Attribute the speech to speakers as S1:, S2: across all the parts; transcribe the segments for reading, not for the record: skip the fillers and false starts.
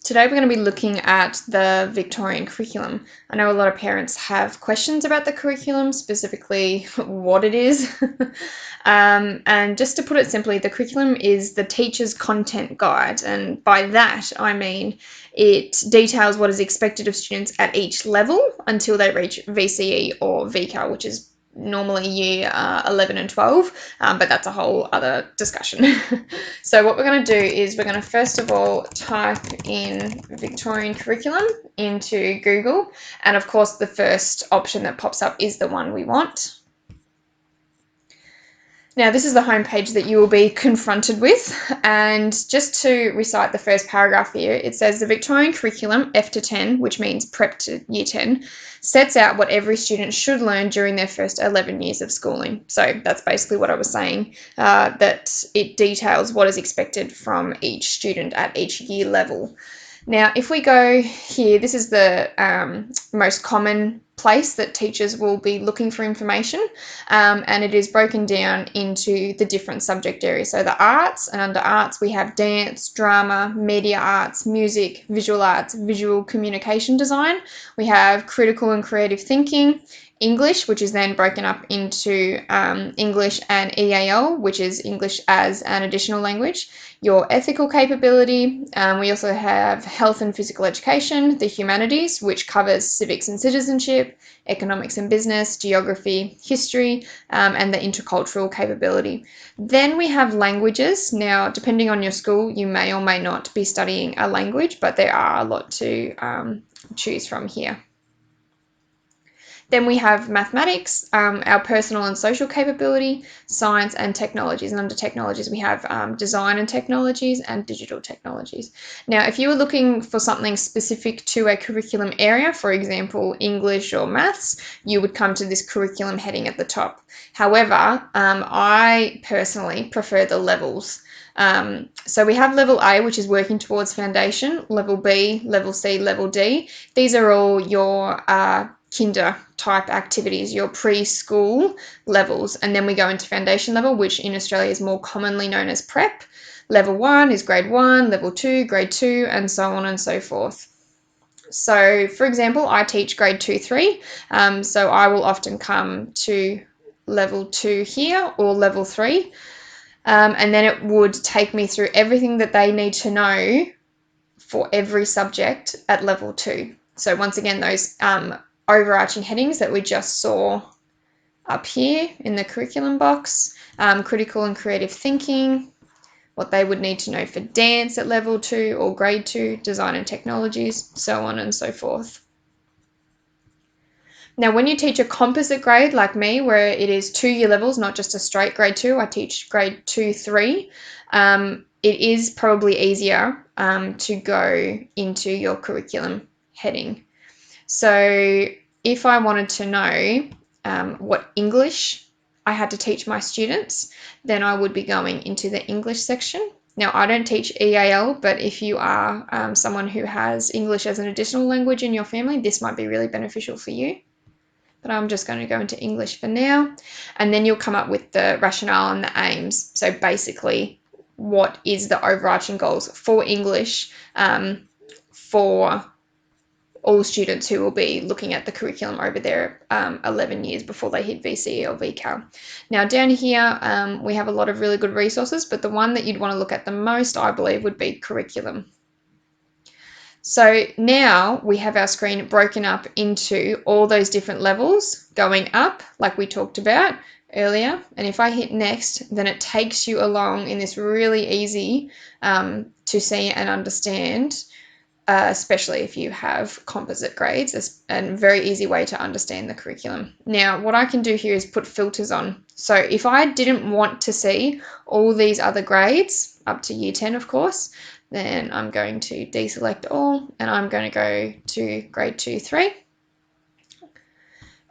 S1: Today we're going to be looking at the Victorian curriculum. I know a lot of parents have questions about the curriculum, specifically what it is. And just to put it simply, the curriculum is the teacher's content guide, and by that I mean it details what is expected of students at each level until they reach VCE or VCAL, which is normally year 11 and 12, but that's a whole other discussion. So what we're going to do is we're going to first of all type in Victorian curriculum into Google, and of course the first option that pops up is the one we want. Now this is the homepage that you will be confronted with, and just to recite the first paragraph here, it says the Victorian curriculum F to 10, which means prep to year 10, sets out what every student should learn during their first 11 years of schooling. So that's basically what I was saying, that it details what is expected from each student at each year level. Now, if we go here, this is the most common place that teachers will be looking for information, and it is broken down into the different subject areas. So the arts, and under arts we have dance, drama, media arts, music, visual communication design. We have critical and creative thinking, English, which is then broken up into English and EAL, which is English as an additional language, your ethical capability. We also have health and physical education, the humanities, which covers civics and citizenship, economics and business, geography, history, and the intercultural capability. Then we have languages. Now, depending on your school, you may or may not be studying a language, but there are a lot to choose from here. Then we have mathematics, our personal and social capability, science and technologies. And under technologies, we have design and technologies and digital technologies. Now, if you were looking for something specific to a curriculum area, for example, English or maths, you would come to this curriculum heading at the top. However, I personally prefer the levels. So we have level A, which is working towards foundation, level B, level C, level D. These are all your kinder type activities, your preschool levels, and then we go into foundation level, which in Australia is more commonly known as prep. Level 1 is grade 1, level 2, grade 2, and so on and so forth. So for example, I teach grade 2, 3, so I will often come to level 2 here or level 3, and then it would take me through everything that they need to know for every subject at level 2. So once again, those overarching headings that we just saw up here in the curriculum box, critical and creative thinking, what they would need to know for dance at level 2 or grade 2, design and technologies, so on and so forth. Now, when you teach a composite grade like me, where it is 2 year levels, not just a straight grade 2, I teach grade 2, 3, it is probably easier to go into your curriculum heading. So if I wanted to know what English I had to teach my students, then I would be going into the English section. Now, I don't teach EAL, but if you are someone who has English as an additional language in your family, this might be really beneficial for you. But I'm just going to go into English for now. And then you'll come up with the rationale and the aims. So basically, what is the overarching goals for English for all students who will be looking at the curriculum over their 11 years before they hit VCE or VCAL. Now down here we have a lot of really good resources, but the one that you'd want to look at the most, I believe, would be curriculum. So now we have our screen broken up into all those different levels going up like we talked about earlier, and if I hit next, then it takes you along in this really easy to see and understand, especially if you have composite grades, a very easy way to understand the curriculum. Now, what I can do here is put filters on. So if I didn't want to see all these other grades, up to year 10, of course, then I'm going to deselect all, and I'm going to go to grade 2, 3.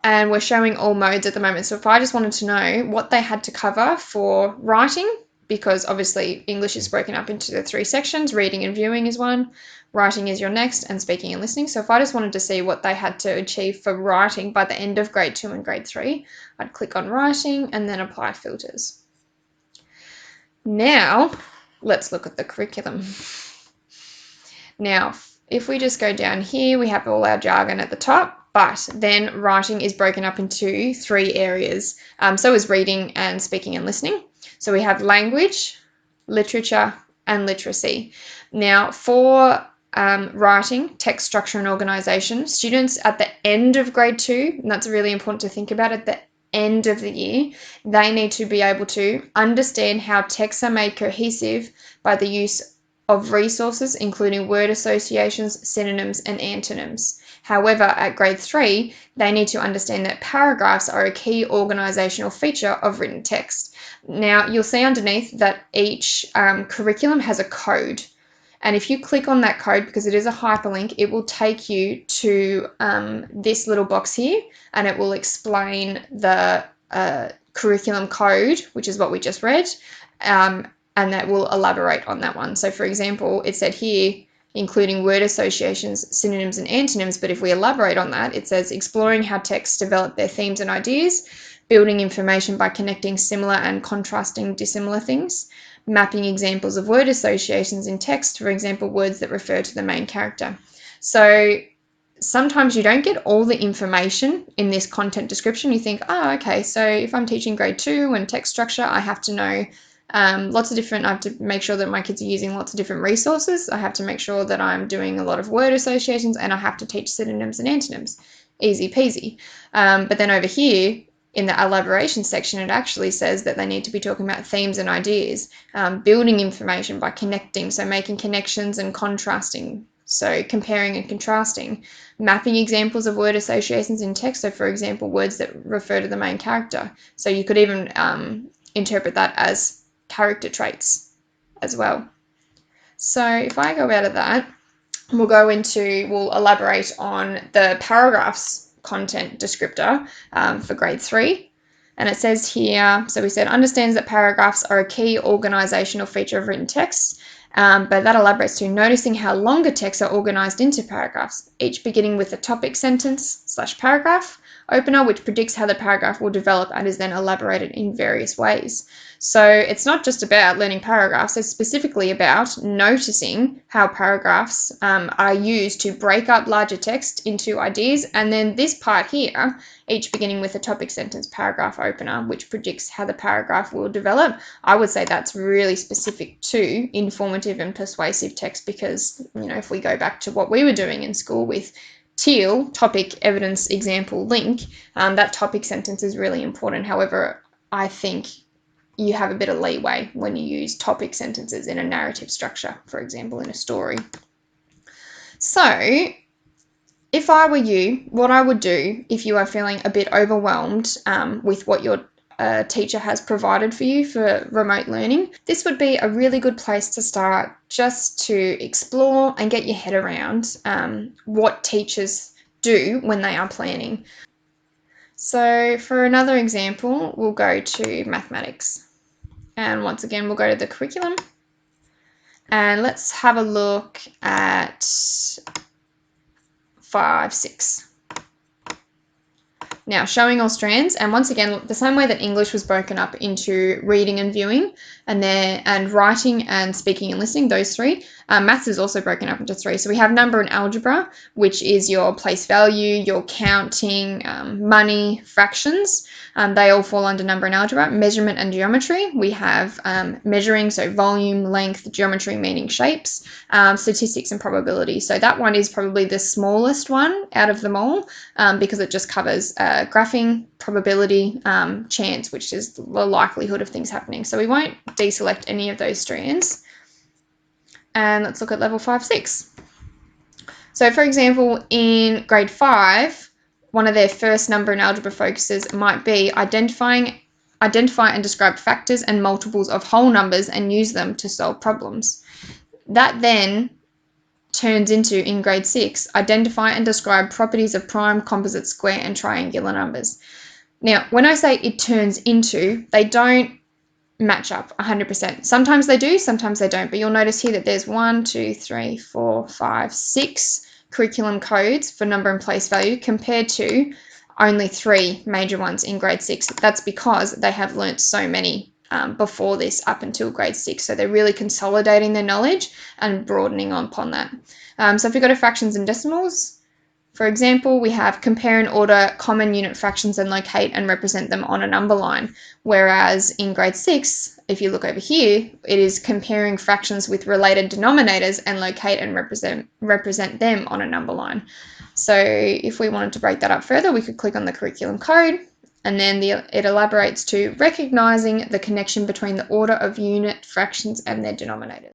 S1: And we're showing all modes at the moment. So if I just wanted to know what they had to cover for writing, because obviously English is broken up into the 3 sections, reading and viewing is one, writing is your next, and speaking and listening. So if I just wanted to see what they had to achieve for writing by the end of grade 2 and grade 3, I'd click on writing and then apply filters. Now, let's look at the curriculum. Now, if we just go down here, we have all our jargon at the top, but then writing is broken up into 3 areas. So is reading and speaking and listening. So we have language, literature, and literacy. Now, for writing, text structure, and organisation, students at the end of grade 2, and that's really important to think about, at the end of the year, they need to be able to understand how texts are made cohesive by the use of resources, including word associations, synonyms, and antonyms. However, at grade 3, they need to understand that paragraphs are a key organisational feature of written text. Now, you'll see underneath that each curriculum has a code. And if you click on that code, because it is a hyperlink, it will take you to this little box here, and it will explain the curriculum code, which is what we just read, and that will elaborate on that one. So, for example, it said here, including word associations, synonyms, and antonyms, but if we elaborate on that, it says exploring how texts develop their themes and ideas, building information by connecting similar and contrasting dissimilar things, mapping examples of word associations in text, for example, words that refer to the main character. So sometimes you don't get all the information in this content description. You think, oh, okay, so if I'm teaching grade 2 and text structure, I have to know I have to make sure that my kids are using lots of different resources. I have to make sure that I'm doing a lot of word associations, and I have to teach synonyms and antonyms. Easy peasy. But then over here, in the elaboration section, it actually says that they need to be talking about themes and ideas, building information by connecting, so making connections and contrasting, so comparing and contrasting, mapping examples of word associations in text, so for example, words that refer to the main character. So you could even interpret that as character traits as well. So if I go out of that, we'll elaborate on the paragraphs content descriptor for grade 3. And it says here, so we said, understands that paragraphs are a key organisational feature of written text, but that elaborates to noticing how longer texts are organised into paragraphs, each beginning with a topic sentence / paragraph opener, which predicts how the paragraph will develop and is then elaborated in various ways. So it's not just about learning paragraphs, it's specifically about noticing how paragraphs are used to break up larger text into ideas. And then this part here, each beginning with a topic sentence paragraph opener, which predicts how the paragraph will develop. I would say that's really specific to informative and persuasive text, because, if we go back to what we were doing in school with TEAL, topic, evidence, example, link, that topic sentence is really important. However, I think you have a bit of leeway when you use topic sentences in a narrative structure, for example, in a story. So if I were you, what I would do if you are feeling a bit overwhelmed with what your teacher has provided for you for remote learning, this would be a really good place to start, just to explore and get your head around what teachers do when they are planning. So for another example, we'll go to mathematics. And once again, we'll go to the curriculum. And let's have a look at 5-6. Now, showing all strands, and once again, the same way that English was broken up into reading and viewing, and writing and speaking and listening, those 3, maths is also broken up into 3. So we have number and algebra, which is your place value, your counting, money, fractions. They all fall under number and algebra. Measurement and geometry, we have measuring, so volume, length, geometry meaning shapes, statistics and probability. So that one is probably the smallest one out of them all, because it just covers graphing, probability, chance, which is the likelihood of things happening. So we won't deselect any of those strands. And let's look at level 5-6. So for example, in grade 5, one of their first number and algebra focuses might be identify and describe factors and multiples of whole numbers and use them to solve problems. That then turns into, in grade 6, identify and describe properties of prime, composite, square, and triangular numbers. Now, when I say it turns into, they don't match up 100%. Sometimes they do, sometimes they don't. But you'll notice here that there's 1, 2, 3, 4, 5, 6 curriculum codes for number and place value, compared to only 3 major ones in grade 6. That's because they have learnt so many before this up until grade 6. So they're really consolidating their knowledge and broadening upon that. So if we've got a fractions and decimals, for example, we have compare and order common unit fractions and locate and represent them on a number line. Whereas in grade 6, if you look over here, it is comparing fractions with related denominators and locate and represent them on a number line. So if we wanted to break that up further, we could click on the curriculum code, and then it elaborates to recognizing the connection between the order of unit fractions and their denominators.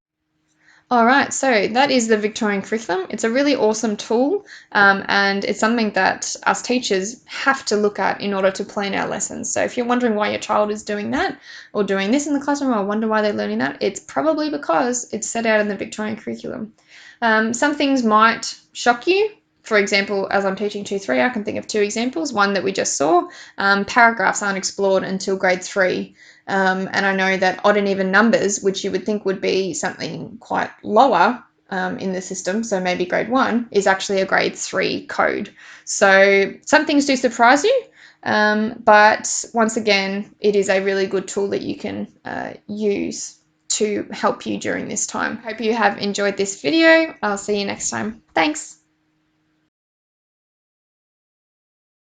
S1: All right, so that is the Victorian curriculum. It's a really awesome tool, and it's something that us teachers have to look at in order to plan our lessons. So if you're wondering why your child is doing that or doing this in the classroom, or wonder why they're learning that, it's probably because it's set out in the Victorian curriculum. Some things might shock you. For example, as I'm teaching 2-3, I can think of 2 examples. One that we just saw, paragraphs aren't explored until grade 3. And I know that odd and even numbers, which you would think would be something quite lower in the system, so maybe grade 1, is actually a grade 3 code. So some things do surprise you, but once again, it is a really good tool that you can use to help you during this time. Hope you have enjoyed this video. I'll see you next time. Thanks.